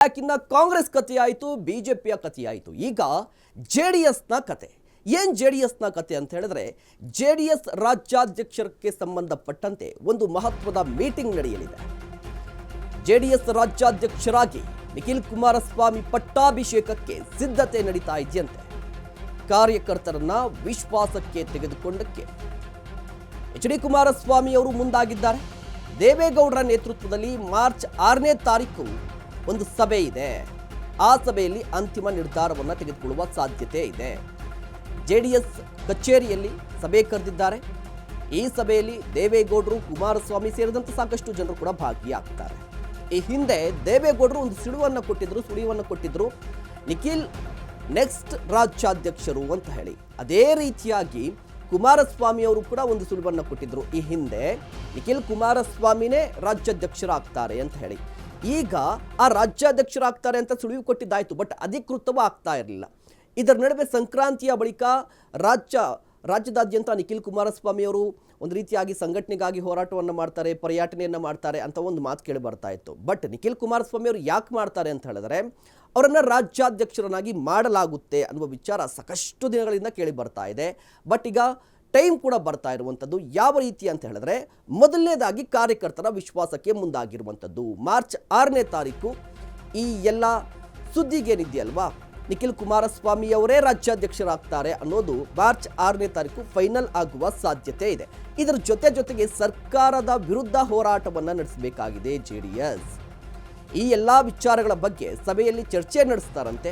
ಯಾಕಿನ್ನ ಕಾಂಗ್ರೆಸ್ ಕಥೆಯಾಯಿತು, ಬಿಜೆಪಿಯ ಕಥೆಯಾಯಿತು. ಈಗ ಜೆಡಿಎಸ್ನ ಕತೆ. ಏನು ಜೆಡಿಎಸ್ನ ಕತೆ ಅಂತ ಹೇಳಿದ್ರೆ, ಜೆಡಿಎಸ್ ರಾಜ್ಯಾಧ್ಯಕ್ಷರಿಗೆ ಸಂಬಂಧಪಟ್ಟಂತೆ ಒಂದು ಮಹತ್ವದ ಮೀಟಿಂಗ್ ನಡೆಯಲಿದೆ. ಜೆಡಿಎಸ್ ರಾಜ್ಯಾಧ್ಯಕ್ಷರಾಗಿ ನಿಖಿಲ್ ಕುಮಾರಸ್ವಾಮಿ ಪಟ್ಟಾಭಿಷೇಕಕ್ಕೆ ಸಿದ್ಧತೆ ನಡೀತಾ ಇದೆಯಂತೆ. ಕಾರ್ಯಕರ್ತರನ್ನ ವಿಶ್ವಾಸಕ್ಕೆ ತೆಗೆದುಕೊಂಡಕ್ಕೆ ಎಚ್ ಡಿ ಕುಮಾರಸ್ವಾಮಿ ಅವರು ಮುಂದಾಗಿದ್ದಾರೆ. ದೇವೇಗೌಡರ ನೇತೃತ್ವದಲ್ಲಿ ಮಾರ್ಚ್ 6ನೇ ತಾರೀಕು ಒಂದು ಸಭೆ ಇದೆ. ಆ ಸಭೆಯಲ್ಲಿ ಅಂತಿಮ ನಿರ್ಧಾರವನ್ನು ತೆಗೆದುಕೊಳ್ಳುವ ಸಾಧ್ಯತೆ ಇದೆ. ಜೆಡಿಎಸ್ ಕಚೇರಿಯಲ್ಲಿ ಸಭೆ ಕರೆದಿದ್ದಾರೆ. ಈ ಸಭೆಯಲ್ಲಿ ದೇವೇಗೌಡರು, ಕುಮಾರಸ್ವಾಮಿ ಸೇರಿದಂತೆ ಸಾಕಷ್ಟು ಜನರು ಕೂಡ ಭಾಗಿಯಾಗ್ತಾರೆ. ಈ ಹಿಂದೆ ದೇವೇಗೌಡರು ಒಂದು ಸುಳಿವನ್ನು ಕೊಟ್ಟಿದ್ರು ನಿಖಿಲ್ ನೆಕ್ಸ್ಟ್ ರಾಜ್ಯಾಧ್ಯಕ್ಷರು ಅಂತ ಹೇಳಿ. ಅದೇ ರೀತಿಯಾಗಿ ಕುಮಾರಸ್ವಾಮಿ ಅವರು ಕೂಡ ಒಂದು ಸುಳಿವನ್ನು ಕೊಟ್ಟಿದ್ರು. ಈ ಹಿಂದೆ ನಿಖಿಲ್ ಕುಮಾರಸ್ವಾಮಿನೇ ರಾಜ್ಯಾಧ್ಯಕ್ಷರಾಗ್ತಾರೆ ಅಂತ ಹೇಳಿ. ಈಗ ಆ ರಾಜ್ಯಾಧ್ಯಕ್ಷರಾಗ್ತಾರೆ ಅಂತ ಸುಳಿವು ಕೊಟ್ಟಿದ್ದಾಯಿತು, ಬಟ್ ಅಧಿಕೃತವೂ ಆಗ್ತಾ ಇರಲಿಲ್ಲ. ಇದರ ನಡುವೆ ಸಂಕ್ರಾಂತಿಯ ಬಳಿಕ ರಾಜ್ಯದಾದ್ಯಂತ ನಿಖಿಲ್ ಕುಮಾರಸ್ವಾಮಿ ಅವರು ಒಂದು ರೀತಿಯಾಗಿ ಸಂಘಟನೆಗಾಗಿ ಹೋರಾಟವನ್ನು ಮಾಡ್ತಾರೆ, ಪರ್ಯಟನೆಯನ್ನು ಮಾಡ್ತಾರೆ ಅಂತ ಒಂದು ಮಾತು ಕೇಳಿ ಬರ್ತಾ ಇತ್ತು. ಬಟ್ ನಿಖಿಲ್ ಕುಮಾರಸ್ವಾಮಿ ಅವರು ಯಾಕೆ ಮಾಡ್ತಾರೆ ಅಂತ ಹೇಳಿದ್ರೆ, ಅವರನ್ನು ರಾಜ್ಯಾಧ್ಯಕ್ಷರನ್ನಾಗಿ ಮಾಡಲಾಗುತ್ತೆ ಅನ್ನುವ ವಿಚಾರ ಸಾಕಷ್ಟು ದಿನಗಳಿಂದ ಕೇಳಿ ಬರ್ತಾ ಇದೆ. ಬಟ್ ಈಗ ಟೈಮ್ ಕೂಡ ಬರ್ತಾ ಇರುವಂಥದ್ದು ಯಾವ ರೀತಿ ಅಂತ ಹೇಳಿದ್ರೆ, ಮೊದಲನೇದಾಗಿ ಕಾರ್ಯಕರ್ತರ ವಿಶ್ವಾಸಕ್ಕೆ ಮುಂದಾಗಿರುವಂಥದ್ದು. ಮಾರ್ಚ್ 6ನೇ ತಾರೀಕು ಈ ಎಲ್ಲ ಸುದ್ದಿಗೇನಿದೆಯಲ್ವಾ, ನಿಖಿಲ್ ಕುಮಾರಸ್ವಾಮಿ ಅವರೇ ರಾಜ್ಯಾಧ್ಯಕ್ಷರಾಗ್ತಾರೆ ಅನ್ನೋದು ಮಾರ್ಚ್ 6ನೇ ತಾರೀಕು ಫೈನಲ್ ಆಗುವ ಸಾಧ್ಯತೆ ಇದೆ. ಇದರ ಜೊತೆಗೆ ಸರ್ಕಾರದ ವಿರುದ್ಧ ಹೋರಾಟವನ್ನು ನಡೆಸಬೇಕಾಗಿದೆ ಜೆಡಿಎಸ್. ಈ ಎಲ್ಲ ವಿಚಾರಗಳ ಬಗ್ಗೆ ಸಭೆಯಲ್ಲಿ ಚರ್ಚೆ ನಡೆಸ್ತಾರಂತೆ.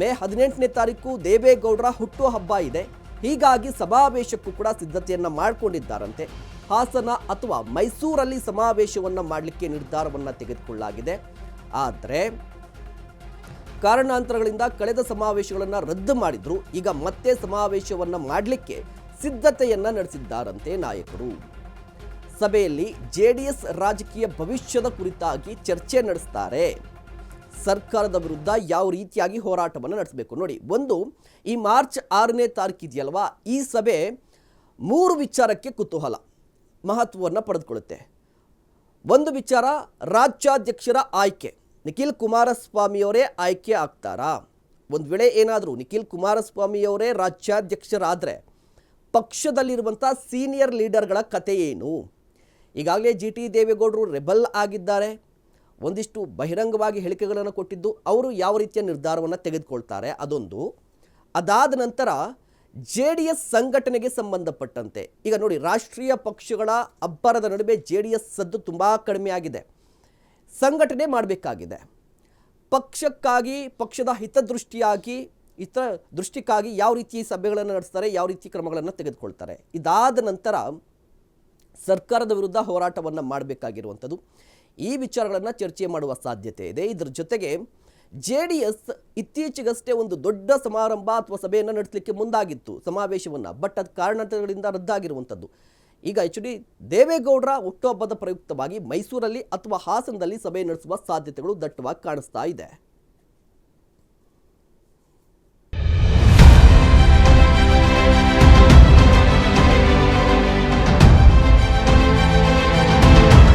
ಮೇ 18ನೇ ತಾರೀಕು ದೇವೇಗೌಡರ ಹುಟ್ಟುಹಬ್ಬ ಇದೆ. ಹೀಗಾಗಿ ಸಮಾವೇಶಕ್ಕೂ ಕೂಡ ಸಿದ್ಧತೆಯನ್ನು ಮಾಡಿಕೊಂಡಿದ್ದಾರಂತೆ. ಹಾಸನ ಅಥವಾ ಮೈಸೂರಲ್ಲಿ ಸಮಾವೇಶವನ್ನು ಮಾಡಲಿಕ್ಕೆ ನಿರ್ಧಾರವನ್ನು ತೆಗೆದುಕೊಳ್ಳಲಾಗಿದೆ. ಆದರೆ ಕಾರಣಾಂತರಗಳಿಂದ ಕಳೆದ ಸಮಾವೇಶಗಳನ್ನು ರದ್ದು ಮಾಡಿದ್ರು. ಈಗ ಮತ್ತೆ ಸಮಾವೇಶವನ್ನು ಮಾಡಲಿಕ್ಕೆ ಸಿದ್ಧತೆಯನ್ನು ನಡೆಸಿದ್ದಾರಂತೆ ನಾಯಕರು. ಸಭೆಯಲ್ಲಿ ಜೆಡಿಎಸ್ ರಾಜಕೀಯ ಭವಿಷ್ಯದ ಕುರಿತಾಗಿ ಚರ್ಚೆ ನಡೆಸ್ತಾರೆ. ಸರ್ಕಾರದ ವಿರುದ್ಧ ಯಾವ ರೀತಿಯಾಗಿ ಹೋರಾಟವನ್ನು ನಡೆಸಬೇಕು ನೋಡಿ. ಒಂದು, ಈ ಮಾರ್ಚ್ 6ನೇ ತಾರೀಕು ಇದೆಯಲ್ವಾ, ಈ ಸಭೆ 3 ವಿಚಾರಕ್ಕೆ ಕುತೂಹಲ ಮಹತ್ವವನ್ನು ಪಡೆದುಕೊಳ್ಳುತ್ತೆ. ಒಂದು ವಿಚಾರ, ರಾಜ್ಯಾಧ್ಯಕ್ಷರ ಆಯ್ಕೆ. ನಿಖಿಲ್ ಕುಮಾರಸ್ವಾಮಿಯವರೇ ಆಯ್ಕೆ ಆಗ್ತಾರಾ? ಒಂದು ವೇಳೆ ಏನಾದರೂ ನಿಖಿಲ್ ಕುಮಾರಸ್ವಾಮಿಯವರೇ ರಾಜ್ಯಾಧ್ಯಕ್ಷರಾದರೆ ಪಕ್ಷದಲ್ಲಿರುವಂಥ ಸೀನಿಯರ್ ಲೀಡರ್ಗಳ ಕತೆ ಏನು? ಈಗಾಗಲೇ ಜಿಟಿ ದೇವೇಗೌಡರು ರೆಬಲ್ ಆಗಿದ್ದಾರೆ. ಒಂದಿಷ್ಟು ಬಹಿರಂಗವಾಗಿ ಹೇಳಿಕೆಗಳನ್ನು ಕೊಟ್ಟಿದ್ದು, ಅವರು ಯಾವ ರೀತಿಯ ನಿರ್ಧಾರವನ್ನು ತೆಗೆದುಕೊಳ್ತಾರೆ ಅದೊಂದು. ಅದಾದ ನಂತರ ಜೆಡಿಎಸ್ ಸಂಘಟನೆಗೆ ಸಂಬಂಧಪಟ್ಟಂತೆ ಈಗ ನೋಡಿ, ರಾಷ್ಟ್ರೀಯ ಪಕ್ಷಗಳ ಅಬ್ಬರದ ನಡುವೆ ಜೆಡಿಎಸ್ ಸದ್ದು ತುಂಬ ಕಡಿಮೆ ಆಗಿದೆ. ಸಂಘಟನೆ ಮಾಡಬೇಕಾಗಿದೆ. ಪಕ್ಷಕ್ಕಾಗಿ, ಪಕ್ಷದ ದೃಷ್ಟಿಕ್ಕಾಗಿ ಯಾವ ರೀತಿ ಸಭೆಗಳನ್ನು ನಡೆಸ್ತಾರೆ, ಯಾವ ರೀತಿ ಕ್ರಮಗಳನ್ನು ತೆಗೆದುಕೊಳ್ತಾರೆ. ಇದಾದ ನಂತರ ಸರ್ಕಾರದ ವಿರುದ್ಧ ಹೋರಾಟವನ್ನು ಮಾಡಬೇಕಾಗಿರುವಂಥದ್ದು. ಈ ವಿಚಾರಗಳನ್ನು ಚರ್ಚೆ ಮಾಡುವ ಸಾಧ್ಯತೆ ಇದೆ. ಇದರ ಜೊತೆಗೆ ಜೆಡಿಎಸ್ ಇತ್ತೀಚೆಗಷ್ಟೇ ಒಂದು ದೊಡ್ಡ ಸಮಾರಂಭ ಅಥವಾ ಸಭೆಯನ್ನು ನಡೆಸಲಿಕ್ಕೆ ಮುಂದಾಗಿತ್ತು, ಸಮಾವೇಶವನ್ನು. ಬಟ್ ಅದು ಕಾರಣಗಳಿಂದ ರದ್ದಾಗಿರುವಂಥದ್ದು. ಈಗ ಎಚ್ ಡಿ ದೇವೇಗೌಡರ ಹುಟ್ಟುಹಬ್ಬದ ಪ್ರಯುಕ್ತವಾಗಿ ಮೈಸೂರಲ್ಲಿ ಅಥವಾ ಹಾಸನದಲ್ಲಿ ಸಭೆ ನಡೆಸುವ ಸಾಧ್ಯತೆಗಳು ದಟ್ಟವಾಗಿ ಕಾಣಿಸ್ತಾ ಇದೆ.